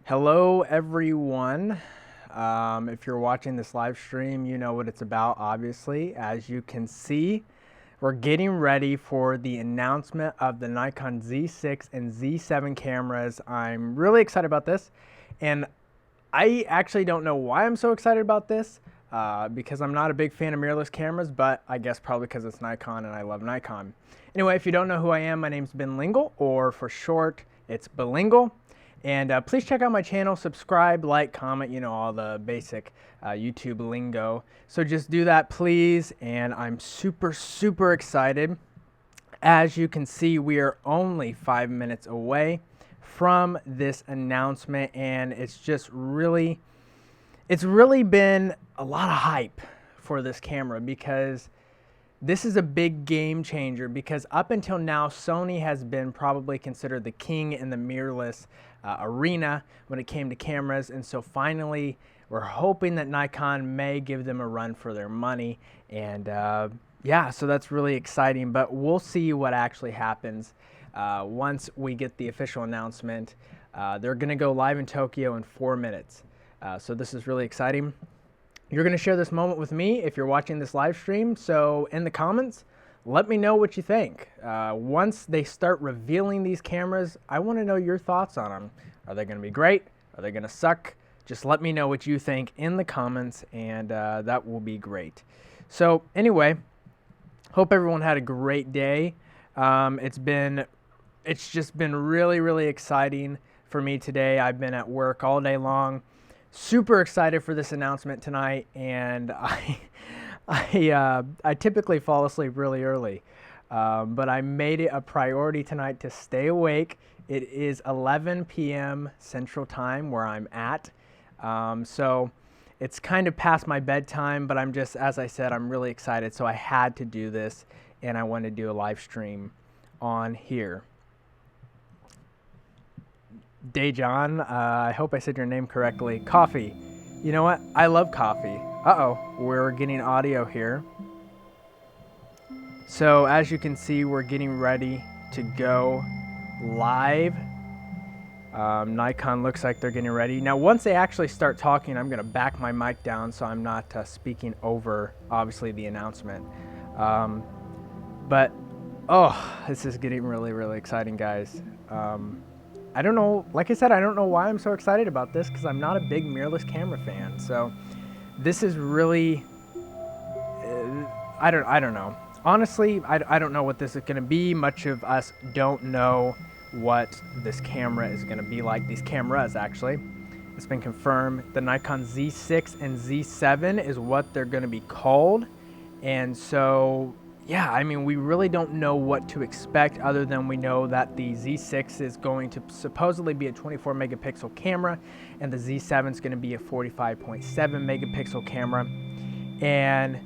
Hello everyone. If you're watching this live stream, you know what it's about, obviously. As you can see, we're getting ready for the announcement of the Nikon Z6 and Z7 cameras. I'm really excited about this, and I actually don't know why I'm so excited about this, because I'm not a big fan of mirrorless cameras, but I guess probably because it's Nikon and I love Nikon. Anyway, if you don't know who I am, my name's Ben Lingle, or for short, it's Bilingual. And please check out my channel, subscribe, like, comment, you know, all the basic YouTube lingo. So just do that, please. And I'm super excited. As you can see, we are only 5 minutes away from this announcement, and it's really been a lot of hype for this camera, because this is a big game changer, because up until now, Sony has been probably considered the king in the mirrorless arena when it came to cameras. And so finally, we're hoping that Nikon may give them a run for their money. And yeah, so that's really exciting, but we'll see what actually happens once we get the official announcement. They're gonna go live in Tokyo in 4 minutes. So this is really exciting. You're going to share this moment with me if you're watching this live stream. So in the comments, let me know what you think. Once they start revealing these cameras, I want to know your thoughts on them. Are they going to be great? Are they going to suck? Just let me know what you think in the comments, and that will be great. So anyway, hope everyone had a great day. It's just been really exciting for me today. I've been at work all day long. Super excited for this announcement tonight, and I typically fall asleep really early, but I made it a priority tonight to stay awake. It is 11 p.m. Central Time where I'm at, so it's kind of past my bedtime, but I'm just, as I said, I'm really excited, so I had to do this, and I wanted to do a live stream on here. Dejan, I hope I said your name correctly. Coffee. You know what? I love coffee. Uh-oh, we're getting audio here. So as you can see, we're getting ready to go live. Nikon looks like they're getting ready. Now, once they actually start talking, I'm going to back my mic down so I'm not speaking over, obviously, the announcement. But, oh, this is getting really exciting, guys. I don't know, like I said, I don't know why I'm so excited about this, because I'm not a big mirrorless camera fan. So this is really, I don't know. Honestly, I don't know what this is going to be. Much of us don't know what this camera is going to be like. These cameras, actually. It's been confirmed. The Nikon Z6 and Z7 is what they're going to be called. And so, yeah, I mean, we really don't know what to expect, other than we know that the Z6 is going to supposedly be a 24 megapixel camera, and the Z7 is going to be a 45.7 megapixel camera. And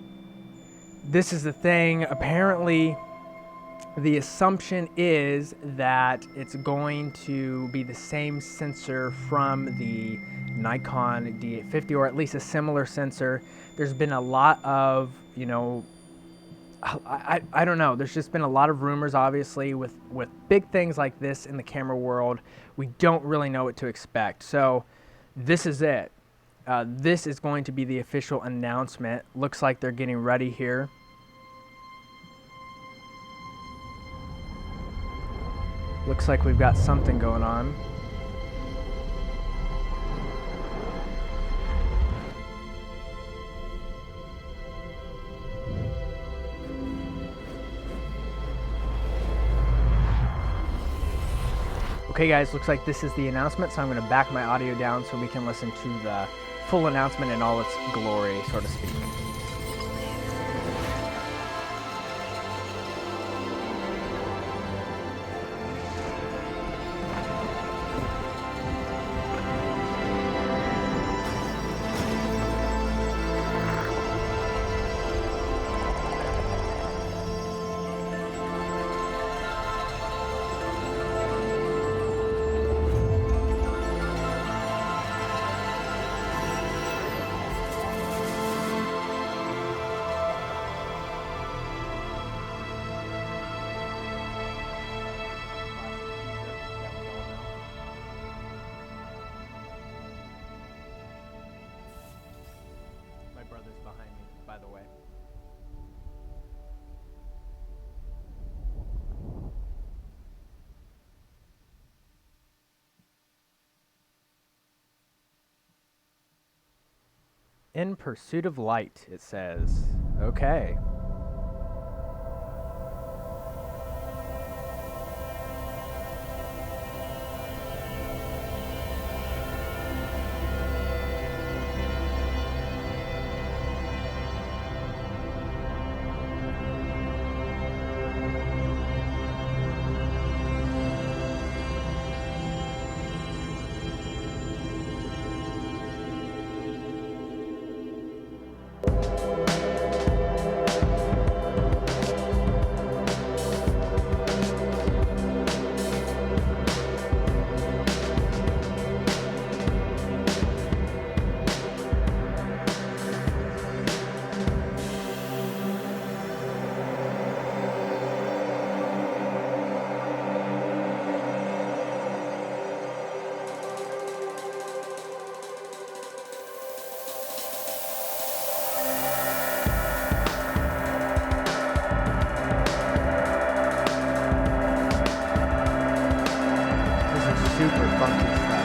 this is the thing, apparently the assumption is that it's going to be the same sensor from the Nikon D850, or at least a similar sensor. There's been a lot of, you know, I don't know. There's just been a lot of rumors, obviously, with big things like this in the camera world. We don't really know what to expect. So this is it. This is going to be the official announcement. Looks like they're getting ready here. Looks like we've got something going on. Okay guys, looks like this is the announcement, so I'm going to back my audio down so we can listen to the full announcement in all its glory, so to speak. this behind me, by the way. In pursuit of light, it says. Okay. Super funky stuff.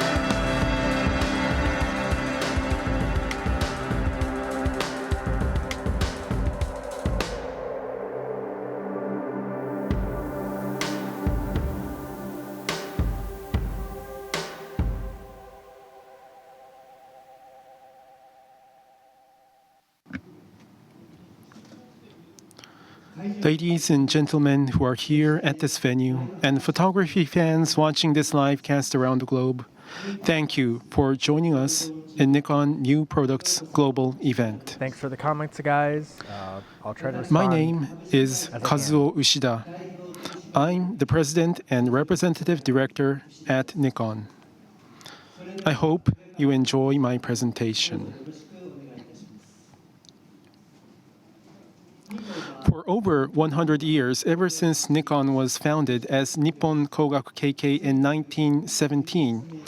Ladies and gentlemen who are here at this venue, and photography fans watching this live cast around the globe, thank you for joining us in Nikon New Products Global event. Thanks for the comments, guys. I'll try to respond. My name is as I Kazuo Ushida. I'm the President and Representative Director at Nikon. I hope you enjoy my presentation. For over 100 years, ever since Nikon was founded as Nippon Kogaku Keikei in 1917,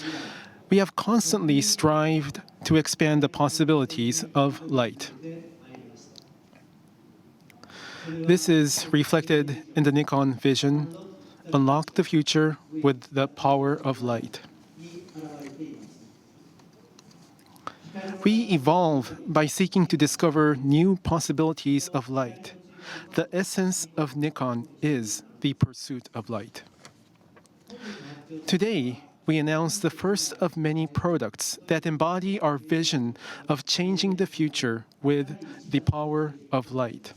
we have constantly strived to expand the possibilities of light. This is reflected in the Nikon vision, unlock the future with the power of light. We evolve by seeking to discover new possibilities of light. The essence of Nikon is the pursuit of light. Today, we announce the first of many products that embody our vision of changing the future with the power of light.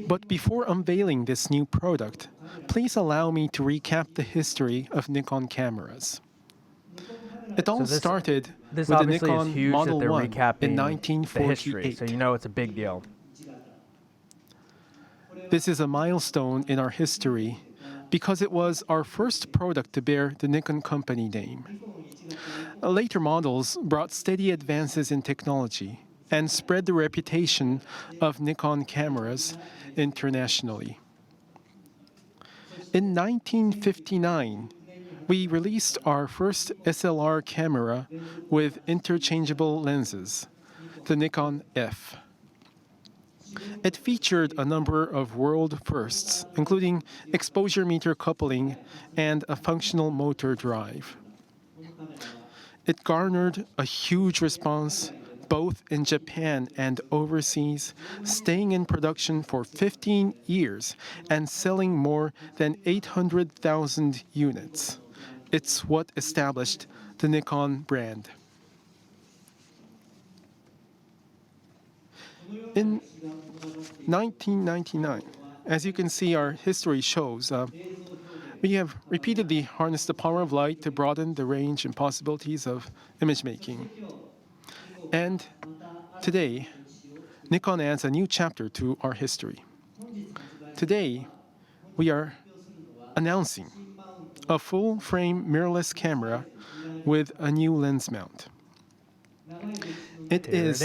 But before unveiling this new product, please allow me to recap the history of Nikon cameras. It all started with the Nikon Model 1 in 1948. So you know it's a big deal. This is a milestone in our history because it was our first product to bear the Nikon company name. Later models brought steady advances in technology and spread the reputation of Nikon cameras internationally. In 1959, we released our first SLR camera with interchangeable lenses, the Nikon F. It featured a number of world firsts, including exposure meter coupling and a functional motor drive. It garnered a huge response both in Japan and overseas, staying in production for 15 years and selling more than 800,000 units. It's what established the Nikon brand. In 1999, as you can see, our history shows, we have repeatedly harnessed the power of light to broaden the range and possibilities of image making. And today, Nikon adds a new chapter to our history. Today, we are announcing a full-frame mirrorless camera with a new lens mount. It is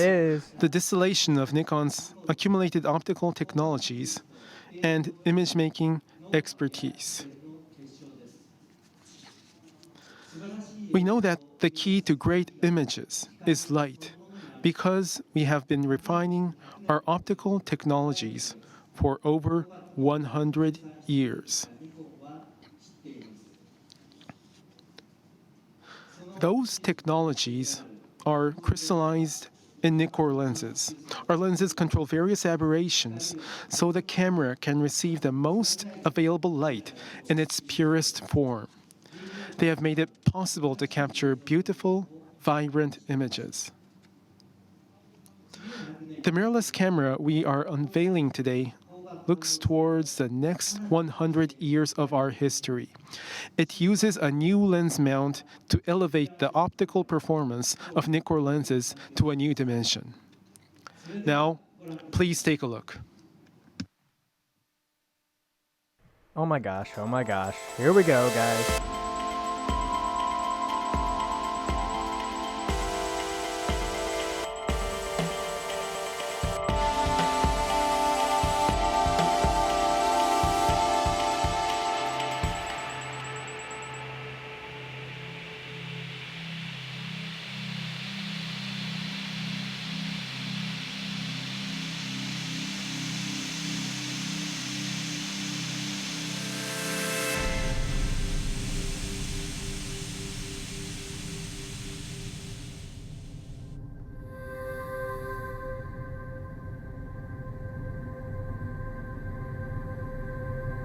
the distillation of Nikon's accumulated optical technologies and image-making expertise. We know that the key to great images is light, because we have been refining our optical technologies for over 100 years. Those technologies are crystallized in Nikkor lenses. Our lenses control various aberrations so the camera can receive the most available light in its purest form. They have made it possible to capture beautiful, vibrant images. The mirrorless camera we are unveiling today looks towards the next 100 years of our history. It uses a new lens mount to elevate the optical performance of Nikkor lenses to a new dimension. Now, please take a look. Oh my gosh, oh my gosh. Here we go, guys.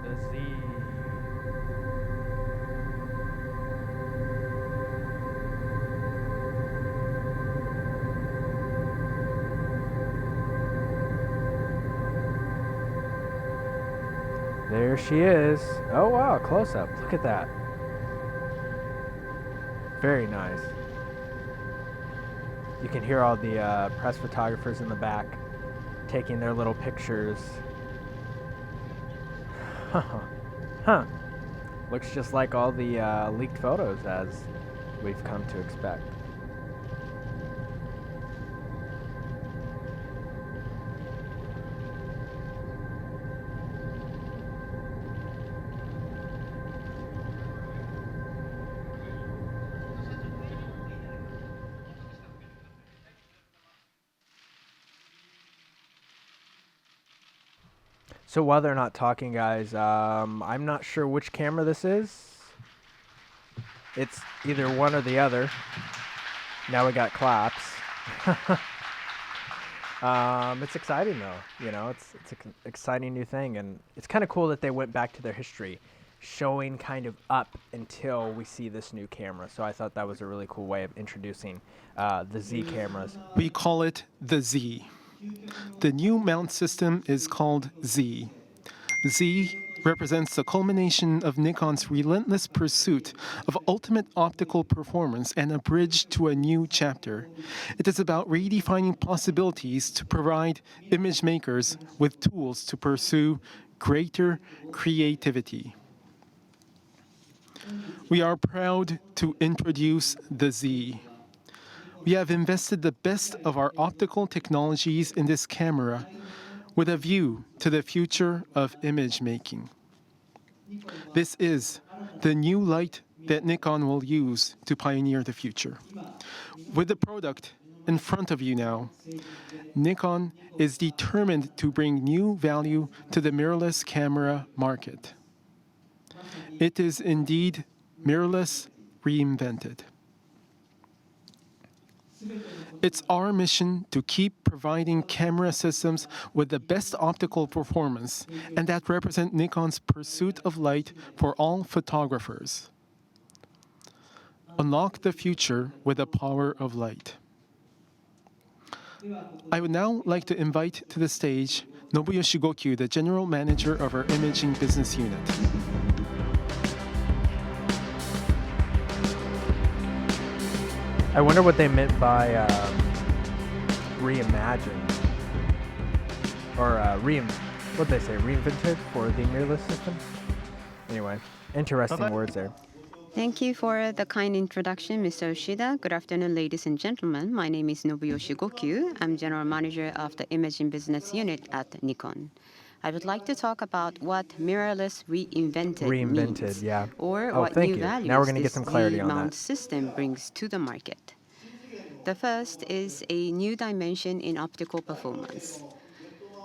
The Z. There she is. Oh wow, close up. Look at that. Very nice. You can hear all the press photographers in the back taking their little pictures. Huh. Looks just like all the leaked photos as we've come to expect. So while they're not talking, guys, I'm not sure which camera this is. It's either one or the other. Now we got claps. It's exciting though, you know, it's an exciting new thing, and it's kind of cool that they went back to their history, showing kind of up until we see this new camera. So I thought that was a really cool way of introducing the Z cameras. We call it the Z. The new mount system is called Z. Z represents the culmination of Nikon's relentless pursuit of ultimate optical performance and a bridge to a new chapter. It is about redefining possibilities to provide image makers with tools to pursue greater creativity. We are proud to introduce the Z. We have invested the best of our optical technologies in this camera with a view to the future of image making. This is the new light that Nikon will use to pioneer the future. With the product in front of you now, Nikon is determined to bring new value to the mirrorless camera market. It is indeed mirrorless reinvented. It's our mission to keep providing camera systems with the best optical performance, and that represent Nikon's pursuit of light for all photographers. Unlock the future with the power of light. I would now like to invite to the stage Nobuyoshi Gokyu, the General Manager of our Imaging Business Unit. I wonder what they meant by reimagined, or what'd they say, reinvented for the mirrorless system? Anyway, interesting words there. Thank you for the kind introduction, Mr. Yoshida. Good afternoon, ladies and gentlemen. My name is Nobuyoshi Gokyu. I'm General Manager of the Imaging Business Unit at Nikon. I would like to talk about what mirrorless reinvented means, yeah. or Oh, what thank new you. values Now we're going to get this some clarity on mount that. system brings to the market. The first is a new dimension in optical performance.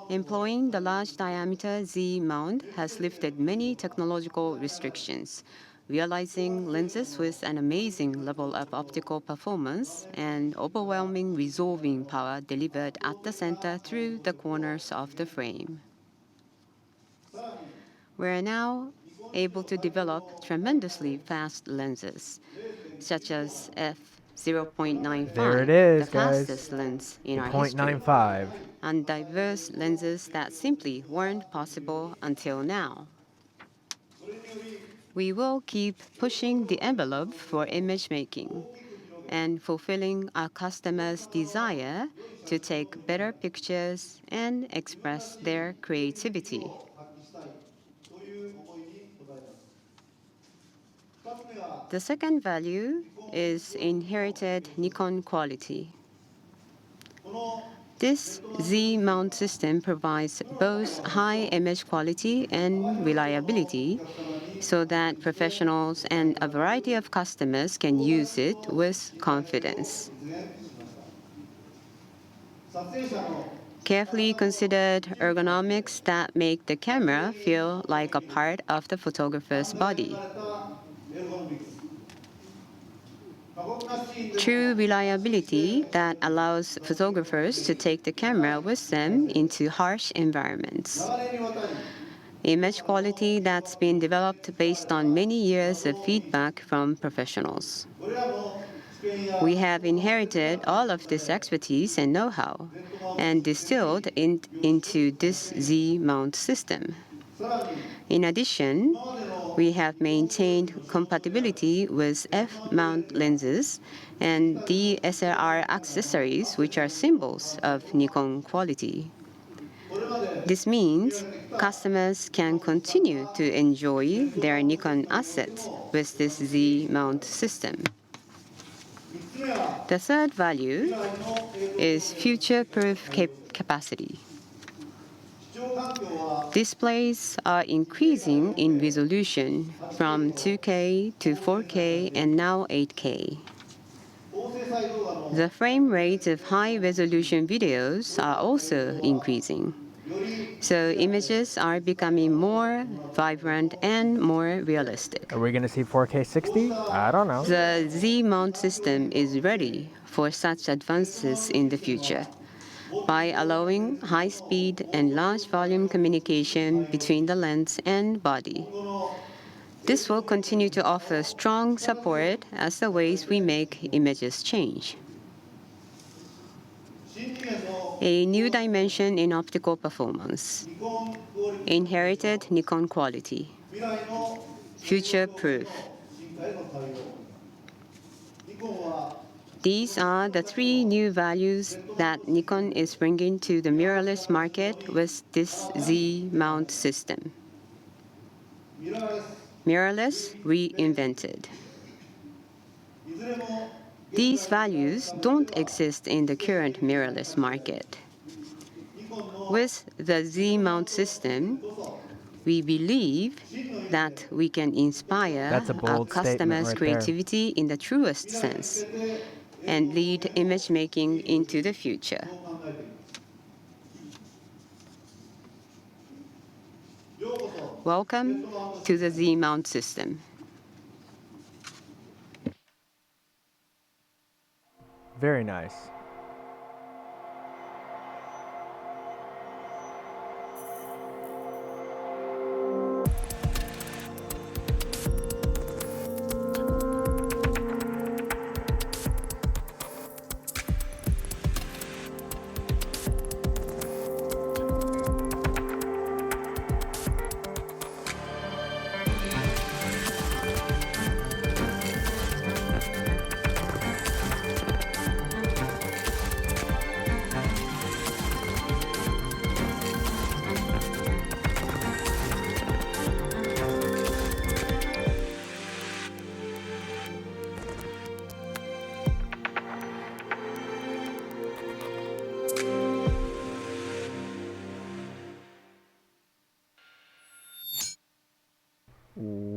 Employing the large diameter Z mount has lifted many technological restrictions, realizing lenses with an amazing level of optical performance and overwhelming resolving power delivered at the center through the corners of the frame. We are now able to develop tremendously fast lenses, such as There it f0.95, the is, guys. fastest lens in The our history, 0.95. and diverse lenses that simply weren't possible until now. We will keep pushing the envelope for image making and fulfilling our customers' desire to take better pictures and express their creativity. The second value is inherited Nikon quality. This Z mount system provides both high image quality and reliability so that professionals and a variety of customers can use it with confidence. Carefully considered ergonomics that make the camera feel like a part of the photographer's body. True reliability that allows photographers to take the camera with them into harsh environments. Image quality that's been developed based on many years of feedback from professionals. We have inherited all of this expertise and know-how and distilled into this Z mount system. In addition, we have maintained compatibility with F-mount lenses and DSLR accessories, which are symbols of Nikon quality. This means customers can continue to enjoy their Nikon assets with this Z mount system. The third value is future-proof capacity. Displays are increasing in resolution from 2K to 4K and now 8K. The frame rates of high-resolution videos are also increasing. So images are becoming more vibrant and more realistic. Are we going to see 4K 60? I don't know. The Z mount system is ready for such advances in the future by allowing high-speed and large-volume communication between the lens and body. This will continue to offer strong support as the ways we make images change. A new dimension in optical performance. Inherited Nikon quality. Future-proof. These are the three new values that Nikon is bringing to the mirrorless market with this Z mount system. Mirrorless reinvented. These values don't exist in the current mirrorless market. With the Z mount system, we believe that we can inspire That's a our bold statement customers' right there. creativity in the truest sense and lead image making into the future. Welcome to the Z mount system. Very nice.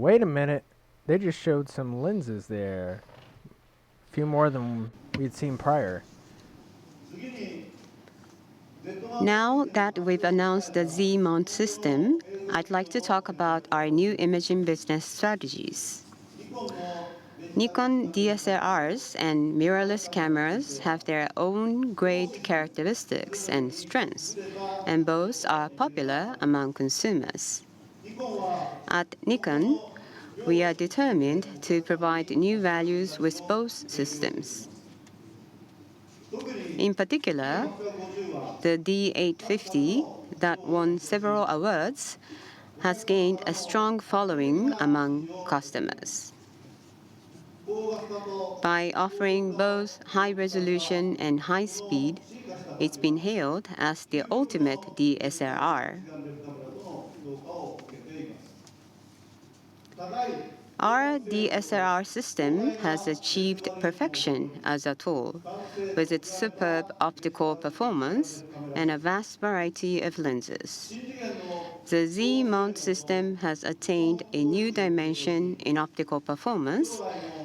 Wait a minute. They just showed some lenses there. A few more than we'd seen prior. Now that we've announced the Z mount system, I'd like to talk about our new imaging business strategies. Nikon DSLRs and mirrorless cameras have their own great characteristics and strengths, and both are popular among consumers. At Nikon, we are determined to provide new values with both systems. In particular, the D850 that won several awards has gained a strong following among customers. By offering both high resolution and high speed, it's been hailed as the ultimate DSLR. Our DSLR system has achieved perfection as a tool, with its superb optical performance and a vast variety of lenses. The Z mount system has attained a new dimension in optical performance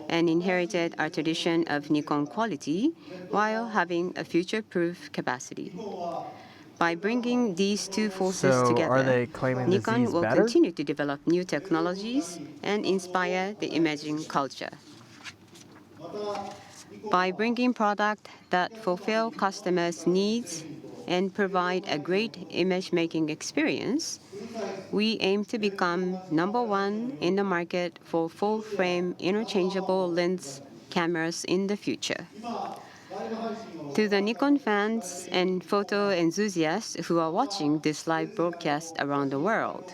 and inherited our tradition of Nikon quality while having a future-proof capacity. By bringing these two forces So, are together, they claiming the Nikon Z's will better? continue to develop new technologies and inspire the imaging culture. By bringing products that fulfill customers' needs and provide a great image-making experience, we aim to become number one in the market for full-frame interchangeable lens cameras in the future. To the Nikon fans and photo enthusiasts who are watching this live broadcast around the world,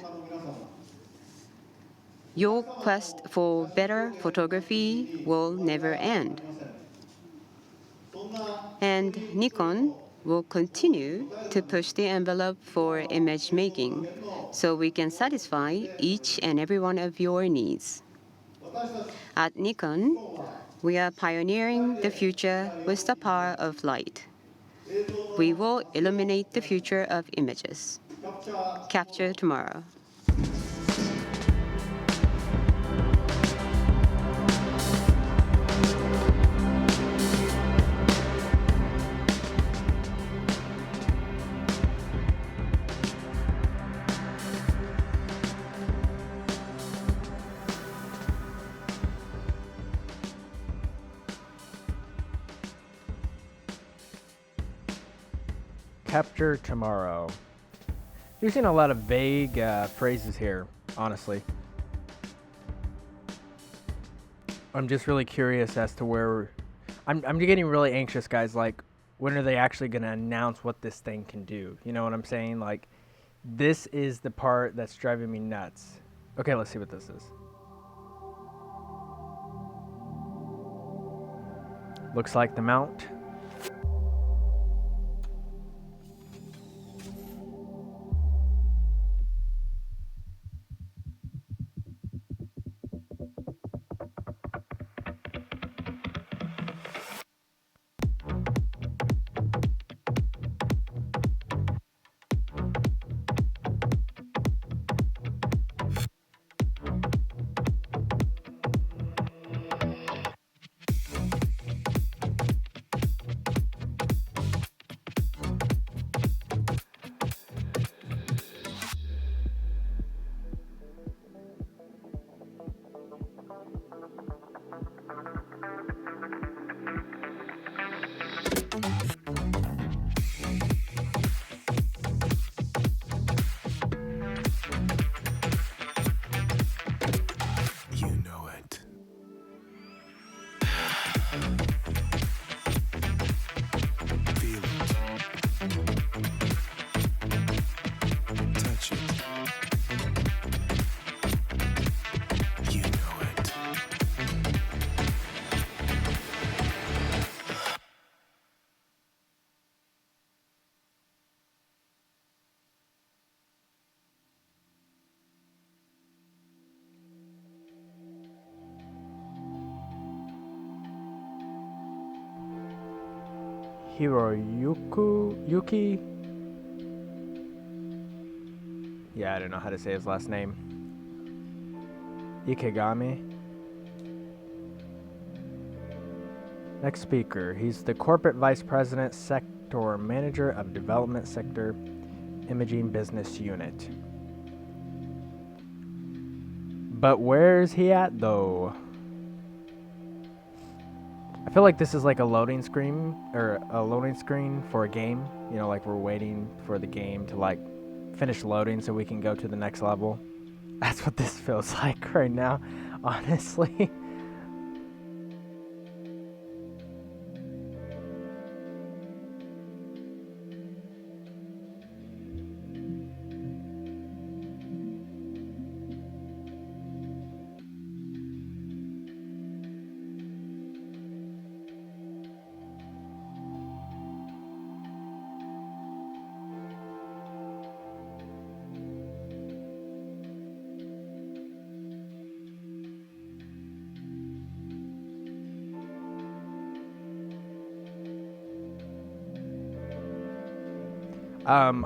your quest for better photography will never end. And Nikon will continue to push the envelope for image making so we can satisfy each and every one of your needs. At Nikon, we are pioneering the future with the power of light. We will illuminate the future of images. Capture tomorrow. Capture tomorrow. Using a lot of vague phrases here, honestly. I'm just really curious as to where... I'm getting really anxious, guys. Like, when are they actually going to announce what this thing can do? You know what I'm saying? Like, this is the part that's driving me nuts. Okay, let's see what this is. Looks like the mount. You know it. Feel it. Touch it. You know it. Yuki. Yeah, I don't know how to say his last name. Ikegami. Next speaker, he's the Corporate Vice President, Sector Manager of Development Sector, Imaging Business Unit. But where's he at though? I feel like this is like a loading screen for a game. You know, like we're waiting for the game to like finish loading so we can go to the next level. That's what this feels like right now, honestly.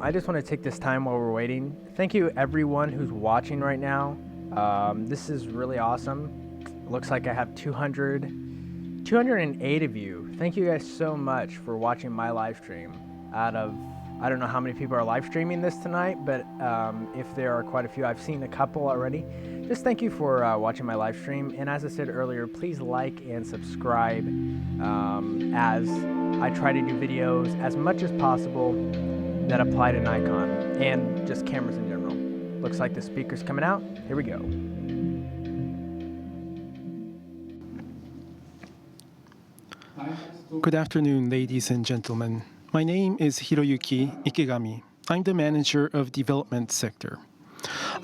I just want to take this time while we're waiting. Thank you everyone who's watching right now. This is really awesome. Looks like I have 208 of you. Thank you guys so much for watching my live stream. Out of, I don't know how many people are live streaming this tonight, but if there are quite a few, I've seen a couple already. Just thank you for watching my live stream. And as I said earlier, please like and subscribe as I try to do videos as much as possible that apply to Nikon and just cameras in general. Looks like the speaker's coming out. Here we go. Good afternoon, ladies and gentlemen. My name is Hiroyuki Ikegami. I'm the manager of Development Sector.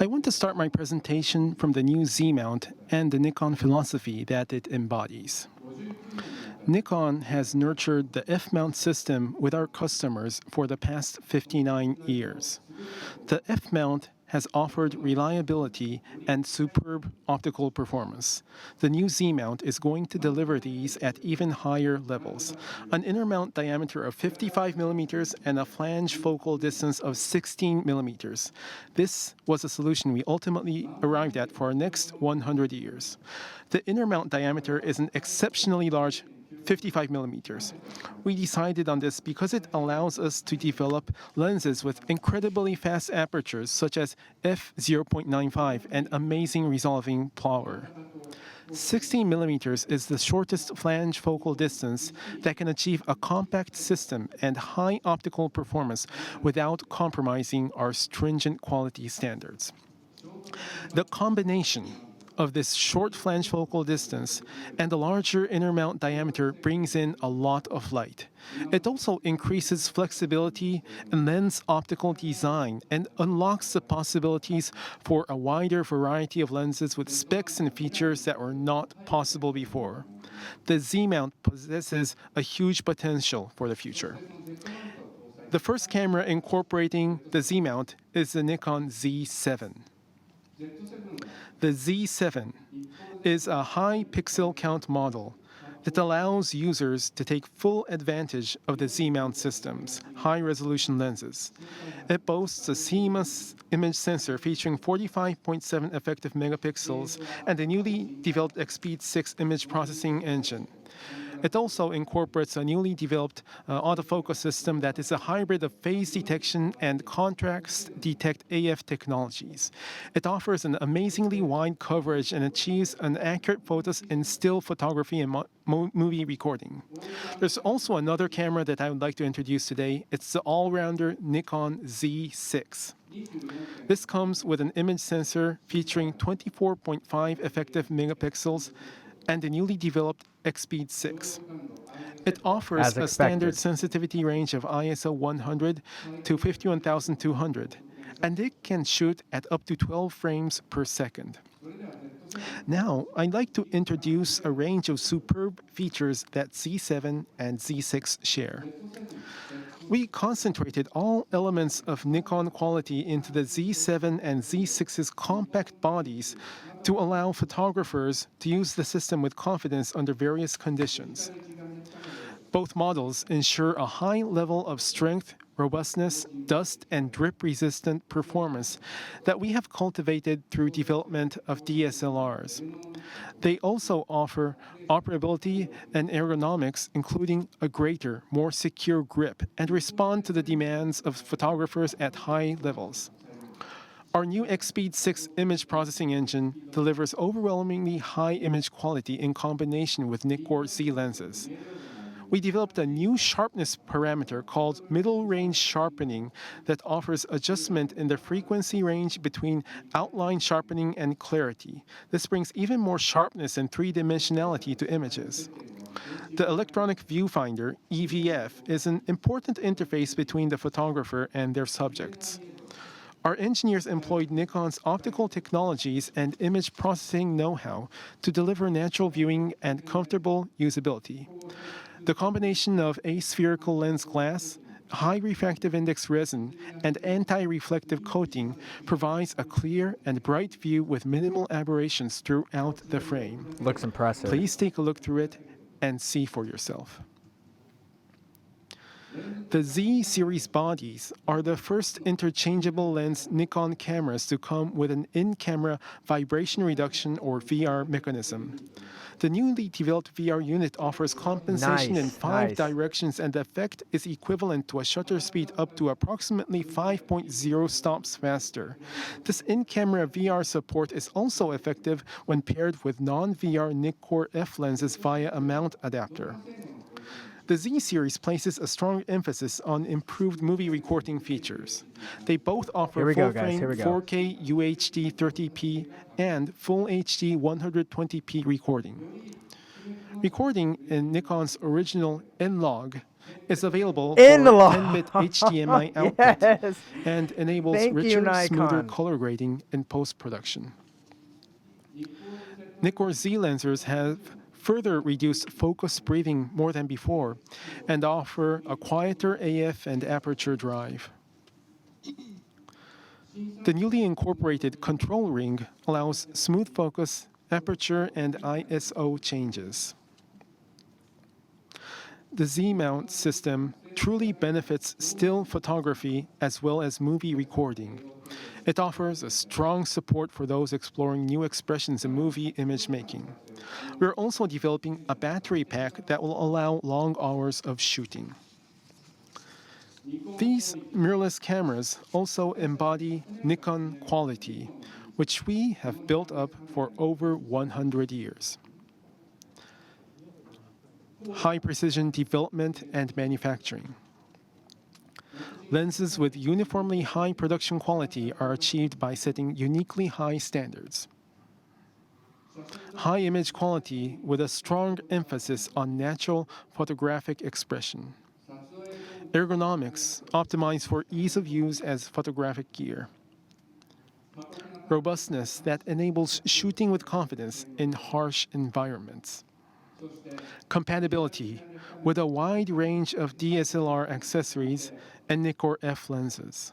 I want to start my presentation from the new Z-mount and the Nikon philosophy that it embodies. Nikon has nurtured the F-mount system with our customers for the past 59 years. The F-mount has offered reliability and superb optical performance. The new Z-mount is going to deliver these at even higher levels. An inner mount diameter of 55 millimeters and a flange focal distance of 16 millimeters. This was a solution we ultimately arrived at for our next 100 years. The inner mount diameter is an exceptionally large 55 millimeters. We decided on this because it allows us to develop lenses with incredibly fast apertures such as f/0.95 and amazing resolving power. 16 millimeters is the shortest flange focal distance that can achieve a compact system and high optical performance without compromising our stringent quality standards. The combination of this short flange focal distance and the larger inner mount diameter brings in a lot of light. It also increases flexibility and lens optical design and unlocks the possibilities for a wider variety of lenses with specs and features that were not possible before. The Z-mount possesses a huge potential for the future. The first camera incorporating the Z-mount is the Nikon Z7. The Z7 is a high pixel count model that allows users to take full advantage of the Z-mount system's high-resolution lenses. It boasts a CMOS image sensor featuring 45.7 effective megapixels and a newly developed Speed 6 image processing engine. It also incorporates a newly developed autofocus system that is a hybrid of phase detection and contrast detect AF technologies. It offers an amazingly wide coverage and achieves an accurate photos in still photography and movie recording. There's also another camera that I would like to introduce today. It's the all-rounder Nikon Z6. This comes with an image sensor featuring 24.5 effective megapixels and the newly developed Speed 6. It offers a standard sensitivity range of ISO 100 to 51200, and it can shoot at up to 12 frames per second. Now, I'd like to introduce a range of superb features that Z7 and Z6 share. We concentrated all elements of Nikon quality into the Z7 and Z6's compact bodies to allow photographers to use the system with confidence under various conditions. Both models ensure a high level of strength, robustness, dust, and drip-resistant performance that we have cultivated through development of DSLRs. They also offer operability and ergonomics, including a greater, more secure grip, and respond to the demands of photographers at high levels. Our new XSpeed 6 image processing engine delivers overwhelmingly high image quality in combination with Nikkor Z lenses. We developed a new sharpness parameter called middle range sharpening that offers adjustment in the frequency range between outline sharpening and clarity. This brings even more sharpness and three-dimensionality to images. The electronic viewfinder, EVF, is an important interface between the photographer and their subjects. Our engineers employed Nikon's optical technologies and image processing know-how to deliver natural viewing and comfortable usability. The combination of aspherical lens glass, high refractive index resin, and anti-reflective coating provides a clear and bright view with minimal aberrations throughout the frame. Looks impressive. Please take a look through it and see for yourself. The Z series bodies are the first interchangeable lens Nikon cameras to come with an in-camera vibration reduction or VR mechanism. The newly developed VR unit offers compensation in 5 directions, and the effect is equivalent to a shutter speed up to approximately 5.0 stops faster. This in-camera VR support is also effective when paired with non-VR Nikkor F lenses via a mount adapter. The Z series places a strong emphasis on improved movie recording features. They both offer full-frame 4K UHD 30p and Full HD 120p recording. Recording in Nikon's original N-Log is available for 10-bit HDMI output and enables richer, smoother color grading in post-production. Nikkor Z lenses have further reduce focus breathing more than before and offer a quieter AF and aperture drive. The newly incorporated control ring allows smooth focus, aperture, and ISO changes. The Z-mount system truly benefits still photography as well as movie recording. It offers a strong support for those exploring new expressions in movie image making. We're also developing a battery pack that will allow long hours of shooting. These mirrorless cameras also embody Nikon quality, which we have built up for over 100 years. High precision development and manufacturing. Lenses with uniformly high production quality are achieved by setting uniquely high standards. High image quality with a strong emphasis on natural photographic expression. Ergonomics optimized for ease of use as photographic gear. Robustness that enables shooting with confidence in harsh environments. Compatibility with a wide range of DSLR accessories and Nikkor F lenses.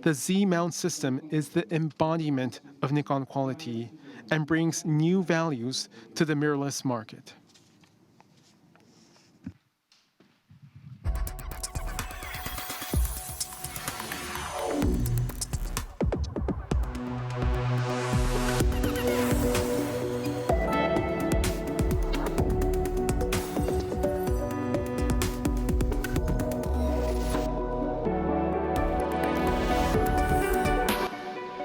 The Z-mount system is the embodiment of Nikon quality and brings new values to the mirrorless market.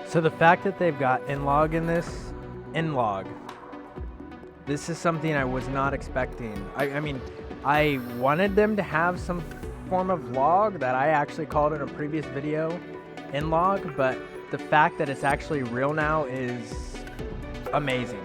So the fact that they've got N-Log in this, N-Log, this is something I was not expecting. I mean, I wanted them to have some form of log that I actually called in a previous video N-Log, but the fact that it's actually real now is amazing.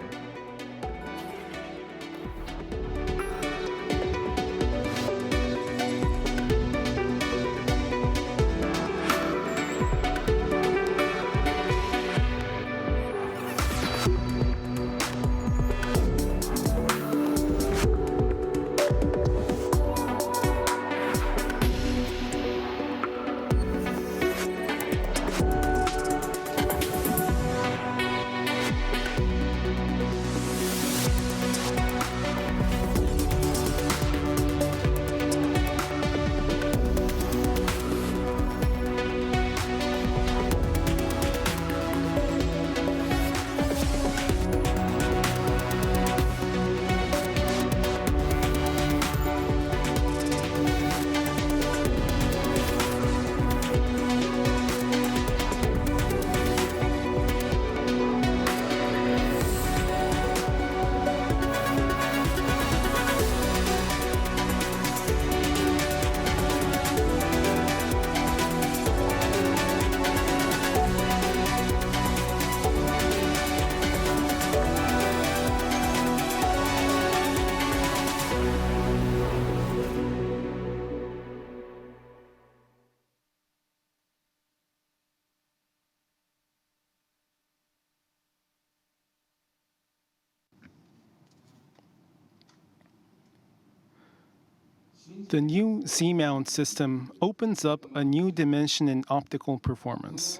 The new Z-mount system opens up a new dimension in optical performance.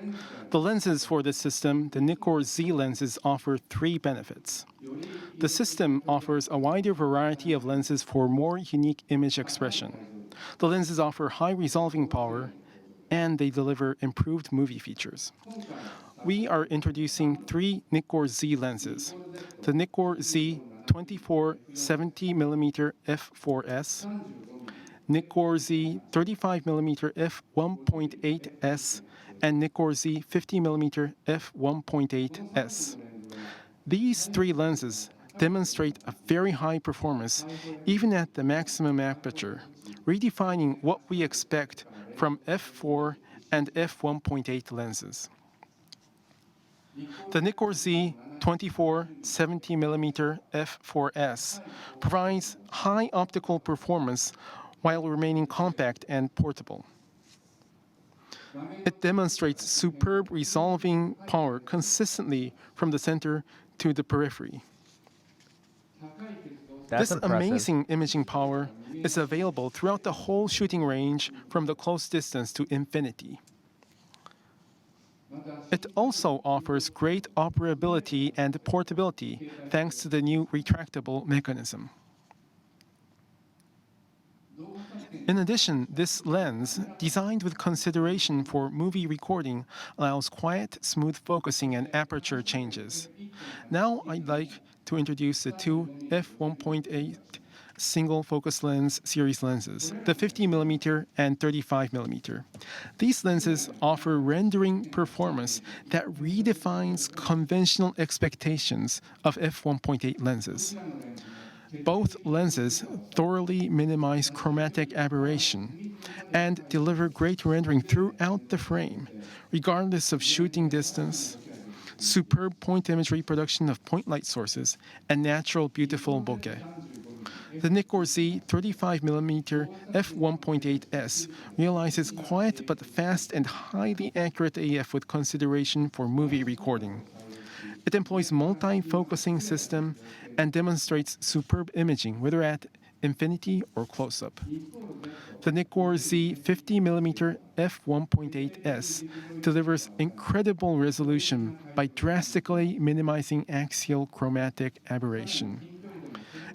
The lenses for this system, the Nikkor Z lenses, offer three benefits. The system offers a wider variety of lenses for more unique image expression. The lenses offer high resolving power, and they deliver improved movie features. We are introducing three Nikkor Z lenses: the Nikkor Z 24 70mm f4s, Nikkor Z 35mm f1.8s, and Nikkor Z 50mm f1.8s. These three lenses demonstrate a very high performance even at the maximum aperture, redefining what we expect from f4 and f1.8 lenses. The Nikkor Z 24 70mm f4s provides high optical performance while remaining compact and portable. It demonstrates superb resolving power consistently from the center to the periphery. That's This impressive. amazing imaging power is available throughout the whole shooting range from the close distance to infinity. It also offers great operability and portability thanks to the new retractable mechanism. In addition, this lens, designed with consideration for movie recording, allows quiet, smooth focusing and aperture changes. Now I'd like to introduce the two f1.8 single focus lens series lenses, the 50mm and 35mm. These lenses offer rendering performance that redefines conventional expectations of f1.8 lenses. Both lenses thoroughly minimize chromatic aberration and deliver great rendering throughout the frame, regardless of shooting distance, superb point image reproduction of point light sources, and natural beautiful bokeh. The Nikkor Z 35mm f1.8s realizes quiet but fast and highly accurate AF with consideration for movie recording. It employs multi-focusing system and demonstrates superb imaging, whether at infinity or close-up. The Nikkor Z 50mm f1.8s delivers incredible resolution by drastically minimizing axial chromatic aberration.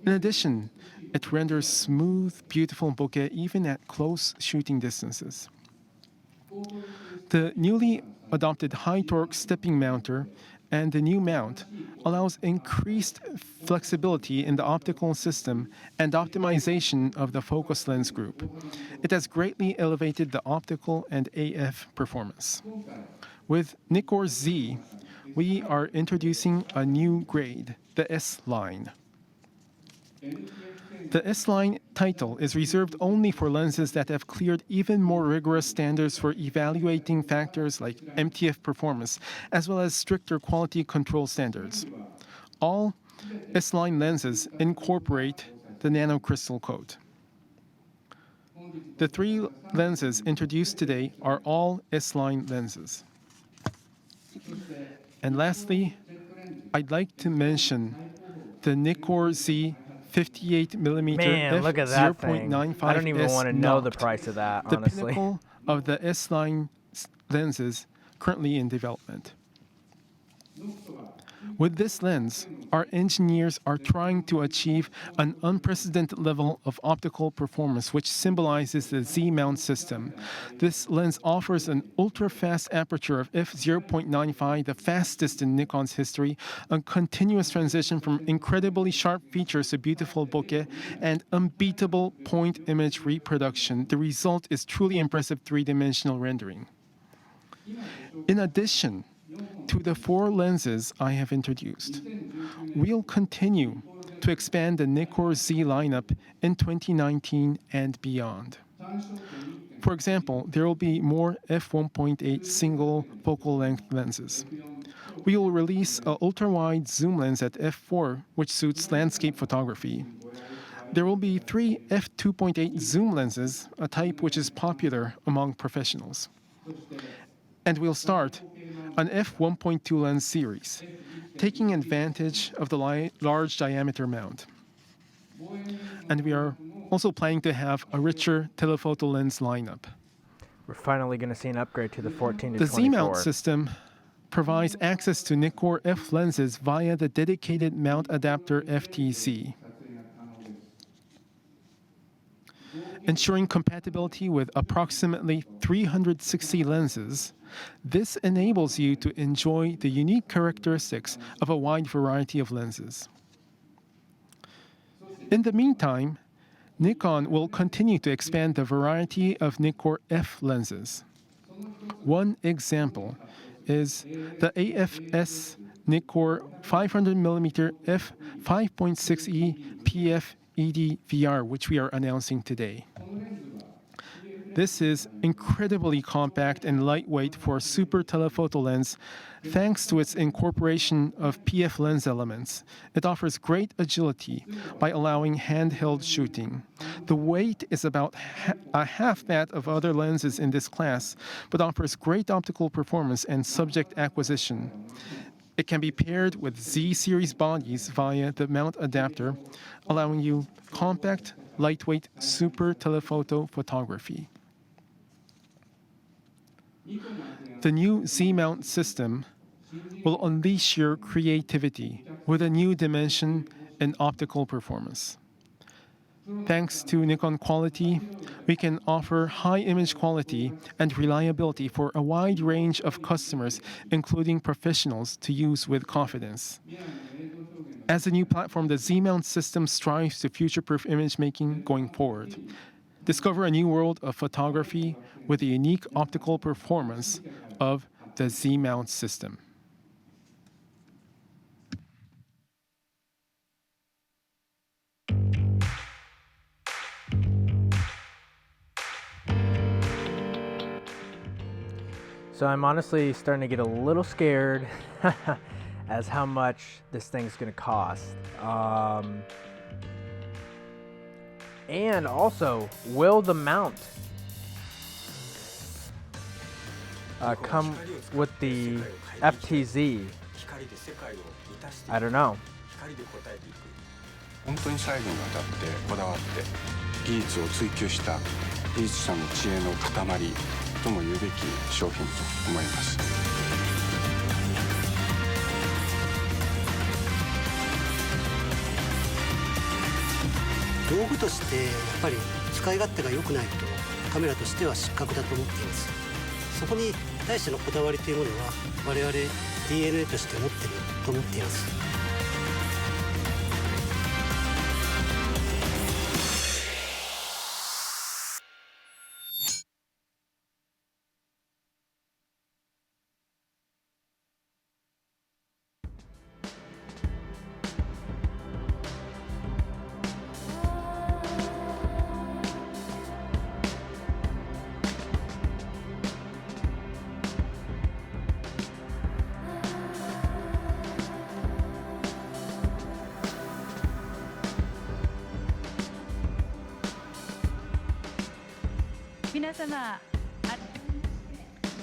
In addition, it renders smooth, beautiful bokeh even at close shooting distances. The newly adopted high-torque stepping mounter and the new mount allows increased flexibility in the optical system and optimization of the focus lens group. It has greatly elevated the optical and AF performance. With Nikkor Z, we are introducing a new grade, the S-line. The S-line title is reserved only for lenses that have cleared even more rigorous standards for evaluating factors like MTF performance, as well as stricter quality control standards. All S-line lenses incorporate the nanocrystal coat. The three lenses introduced today are all S-line lenses. And lastly, I'd like to mention the Nikkor Z 58mm Man, look at that thing. f0.95s I don't even want to know the Noct, price of that, the honestly. pinnacle of the S-line lenses currently in development. With this lens, our engineers are trying to achieve an unprecedented level of optical performance, which symbolizes the Z-mount system. This lens offers an ultra-fast aperture of f0.95, the fastest in Nikon's history, a continuous transition from incredibly sharp features to beautiful bokeh, and unbeatable point image reproduction. The result is truly impressive three-dimensional rendering. In addition to the four lenses I have introduced, we'll continue to expand the Nikkor Z lineup in 2019 and beyond. For example, there will be more f1.8 single focal length lenses. We will release an ultra-wide zoom lens at f4, which suits landscape photography. There will be three f2.8 zoom lenses, a type which is popular among professionals. And we'll start an f1.2 lens series, taking advantage of the large diameter mount. And we are also planning to have a richer telephoto lens lineup. We're finally going to see an upgrade to the 14 to The 24. Z-mount system provides access to Nikkor F lenses via the dedicated mount adapter FTC, ensuring compatibility with approximately 360 lenses. This enables you to enjoy the unique characteristics of a wide variety of lenses. In the meantime, Nikon will continue to expand the variety of Nikkor F lenses. One example is the AFS Nikkor 500mm f 5.6e PF ED VR, which we are announcing today. This is incredibly compact and lightweight for a super telephoto lens thanks to its incorporation of PF lens elements. It offers great agility by allowing handheld shooting. The weight is about half that of other lenses in this class, but offers great optical performance and subject acquisition. It can be paired with Z-series bodies via the mount adapter, allowing you compact, lightweight, super telephoto photography. The new Z-mount system will unleash your creativity with a new dimension in optical performance. Thanks to Nikon quality, we can offer high image quality and reliability for a wide range of customers, including professionals, to use with confidence. As a new platform, the Z-mount system strives to future-proof image making going forward. Discover a new world of photography with the unique optical performance of the Z-mount system. So I'm honestly starting to get a little scared as how much this thing's going to cost. And also, will the mount come with the FTZ? I don't know. 本当に細部にわたってこだわって技術を追求した技術者の知恵の塊とも言うべき商品と思います。道具としてやっぱり使い勝手が良くないとカメラとしては失格だと思っています。そこに対してのこだわりというものは我々 DNA として持っていると思っています。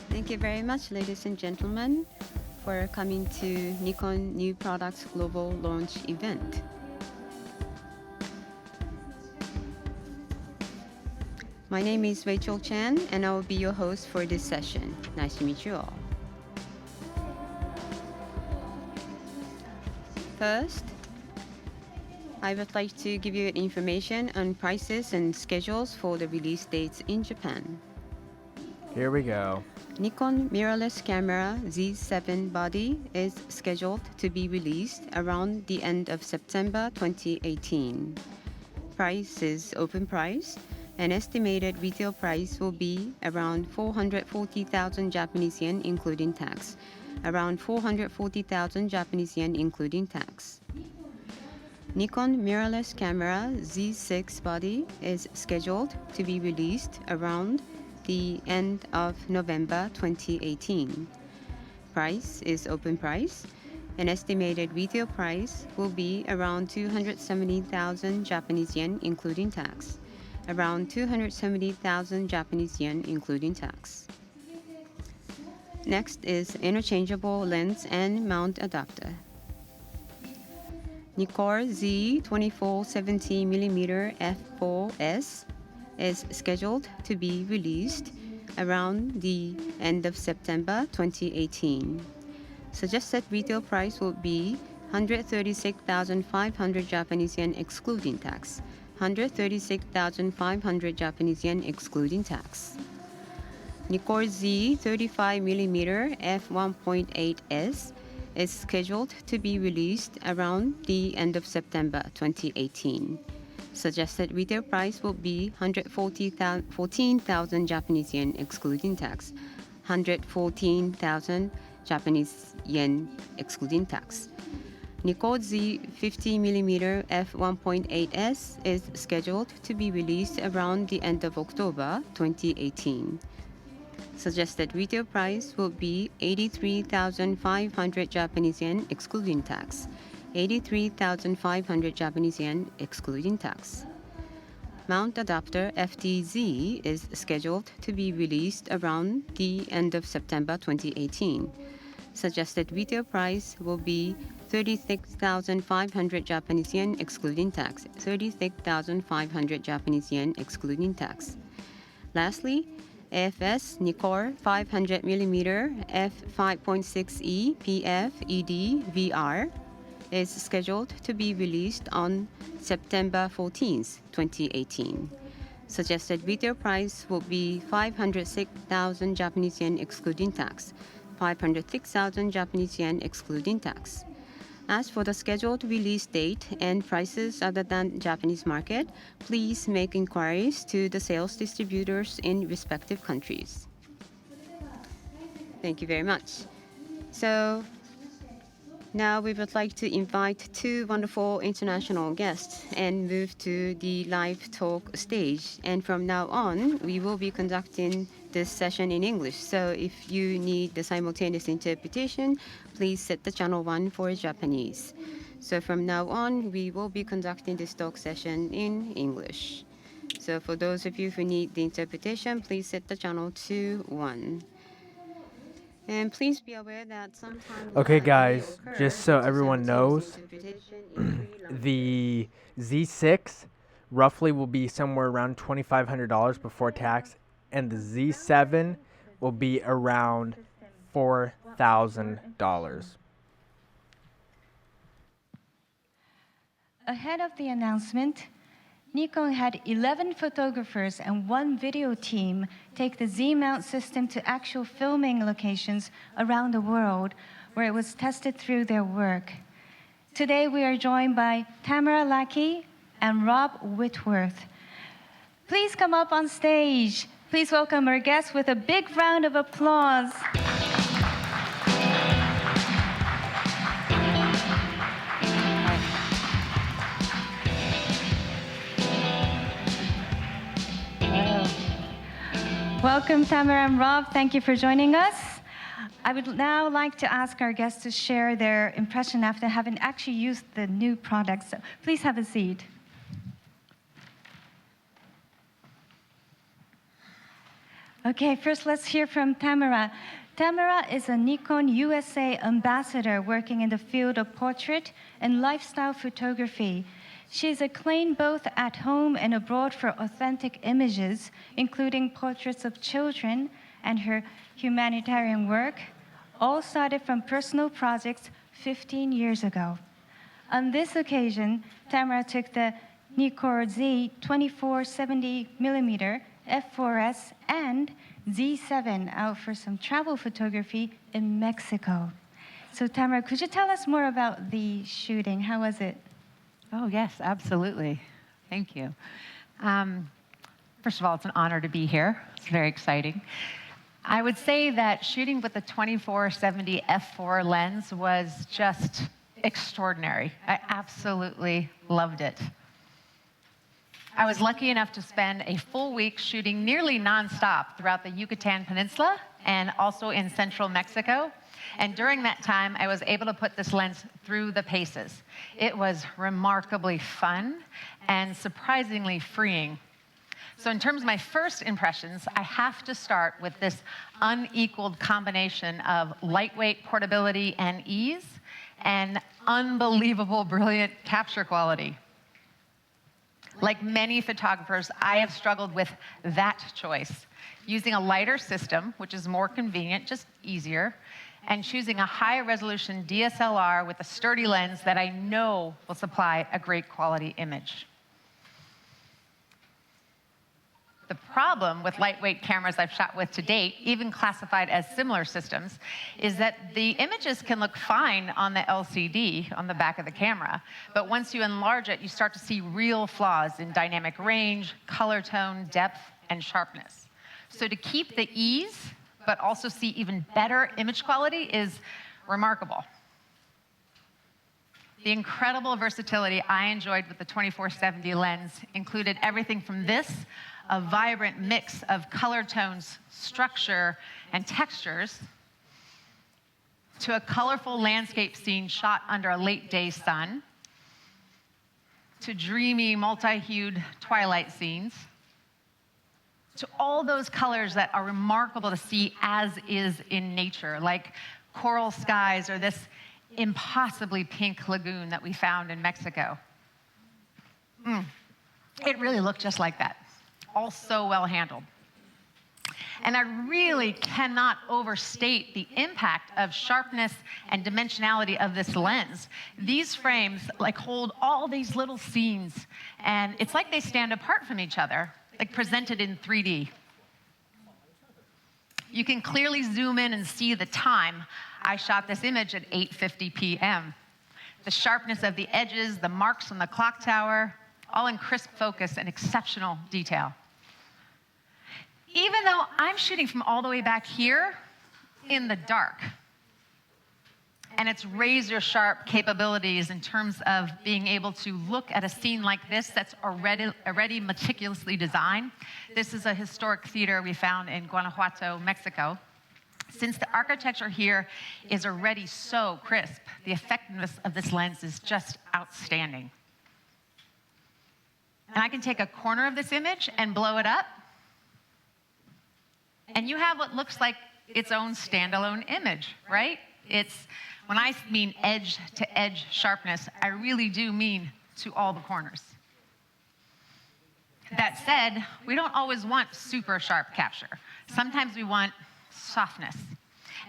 Thank you very much, ladies and gentlemen, for coming to Nikon New Products Global Launch event. My name is Rachel Chan, and I will be your host for this session. Nice to meet you all. First, I would like to give you information on prices and schedules for the release dates in Japan. Here we go. Nikon mirrorless camera Z7 body is scheduled to be released around the end of September 2018. Price is open price. An estimated retail price will be around 440,000 Japanese yen including tax. Around 440,000 Japanese yen including tax. Nikon mirrorless camera Z6 body is scheduled to be released around the end of November 2018. Price is open price. An estimated retail price will be around 270,000 Japanese yen including tax. Around 270,000 Japanese yen including tax. Next is interchangeable lens and mount adapter. Nikon Z 24-70mm f4s is scheduled to be released around the end of September 2018. Suggested retail price will be 136,500 Japanese yen excluding tax. 136,500 Japanese yen excluding tax. Nikon Z 35mm f1.8s is scheduled to be released around the end of September 2018. Suggested retail price will be 114,000 Japanese yen excluding tax. 114,000 Japanese yen excluding tax. Nikon Z 50mm f1.8s is scheduled to be released around the end of October 2018. Suggested retail price will be 83,500 Japanese yen excluding tax. 83,500 Japanese yen excluding tax. Mount adapter FTZ is scheduled to be released around the end of September 2018. Suggested retail price will be 36,500 Japanese yen excluding tax. 36,500 Japanese yen excluding tax. Lastly, AFS Nikon 500mm f5.6e PF ED VR is scheduled to be released on September 14th, 2018. Suggested retail price will be 506,000 Japanese yen excluding tax. 506,000 Japanese yen excluding tax. As for the scheduled release date and prices other than Japanese market, please make inquiries to the sales distributors in respective countries. Thank you very much. So now we would like to invite two wonderful international guests and move to the live talk stage. And from now on, we will be conducting this session in English. So if you need the simultaneous interpretation, please set the channel 1 for Japanese. So from now on, we will be conducting this talk session in English. So for those of you who need the interpretation, please set the channel to 1. And please be aware that sometimes Okay, guys, just so everyone knows, the Z6 roughly will be somewhere around $2,500 before tax, and the Z7 will be around $4,000. Ahead of the announcement, Nikon had 11 photographers and 1 video team take the Z-mount system to actual filming locations around the world where it was tested through their work. Today we are joined by Tamara Lackey and Rob Whitworth. Please come up on stage. Please welcome our guests with a big round of applause. Welcome, Tamara and Rob. Thank you for joining us. I would now like to ask our guests to share their impression after having actually used the new products. So please have a seat. Okay, first let's hear from Tamara. Tamara is a Nikon USA ambassador working in the field of portrait and lifestyle photography. She is acclaimed both at home and abroad for authentic images, including portraits of children, and her humanitarian work, all started from personal projects 15 years ago. On this occasion, Tamara took the Nikon Z 24-70mm f4s and Z7 out for some travel photography in Mexico. So Tamara, could you tell us more about the shooting? How was it? Oh, yes, absolutely. Thank you. First of all, it's an honor to be here. It's very exciting. I would say that shooting with the 24-70 f4 lens was just extraordinary. I absolutely loved it. I was lucky enough to spend a full week shooting nearly nonstop throughout the Yucatan Peninsula and also in central Mexico. And during that time, I was able to put this lens through the paces. It was remarkably fun and surprisingly freeing. So in terms of my first impressions, I have to start with this unequaled combination of lightweight portability and ease, and unbelievable, brilliant capture quality. Like many photographers, I have struggled with that choice, using a lighter system, which is more convenient, just easier, and choosing a higher resolution DSLR with a sturdy lens that I know will supply a great quality image. The problem with lightweight cameras I've shot with to date, even classified as similar systems, is that the images can look fine on the LCD on the back of the camera, but once you enlarge it, you start to see real flaws in dynamic range, color tone, depth, and sharpness. So to keep the ease, but also see even better image quality is remarkable. The incredible versatility I enjoyed with the 24-70 lens included everything from this, a vibrant mix of color tones, structure, and textures, to a colorful landscape scene shot under a late day sun, to dreamy, multi-hued twilight scenes, to all those colors that are remarkable to see as is in nature, like coral skies or this impossibly pink lagoon that we found in Mexico. It really looked just like that. All so well handled. And I really cannot overstate the impact of sharpness and dimensionality of this lens. These frames hold all these little scenes, and it's like they stand apart from each other, presented in 3D. You can clearly zoom in and see the time. I shot this image at 8:50 p.m. The sharpness of the edges, the marks on the clock tower, all in crisp focus and exceptional detail. Even though I'm shooting from all the way back here in the dark, and its razor-sharp capabilities in terms of being able to look at a scene like this that's already meticulously designed. This is a historic theater we found in Guanajuato, Mexico. Since the architecture here is already so crisp, the effectiveness of this lens is just outstanding. And I can take a corner of this image and blow it up, and you have what looks like its own standalone image, right? When I mean edge-to-edge sharpness, I really do mean to all the corners. That said, we don't always want super sharp capture. Sometimes we want softness.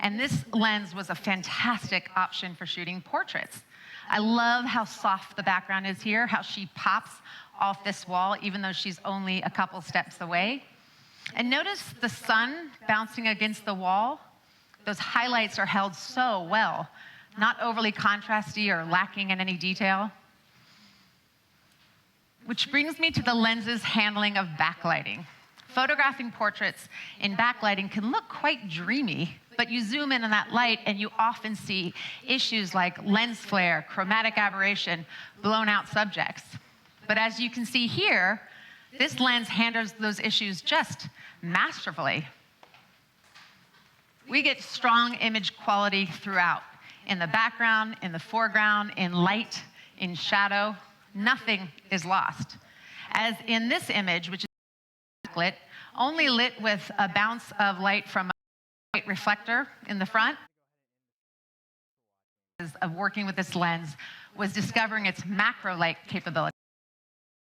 And this lens was a fantastic option for shooting portraits. I love how soft the background is here, how she pops off this wall, even though she's only a couple steps away. And notice the sun bouncing against the wall. Those highlights are held so well, not overly contrasty or lacking in any detail. Which brings me to the lens's handling of backlighting. Photographing portraits in backlighting can look quite dreamy, but you zoom in on that light and you often see issues like lens flare, chromatic aberration, blown out subjects. But as you can see here, this lens handles those issues just masterfully. We get strong image quality throughout, in the background, in the foreground, in light, in shadow. Nothing is lost. As in this image, which is lit, only lit with a bounce of light from a white reflector in the front. Of working with this lens was discovering its macro light capability.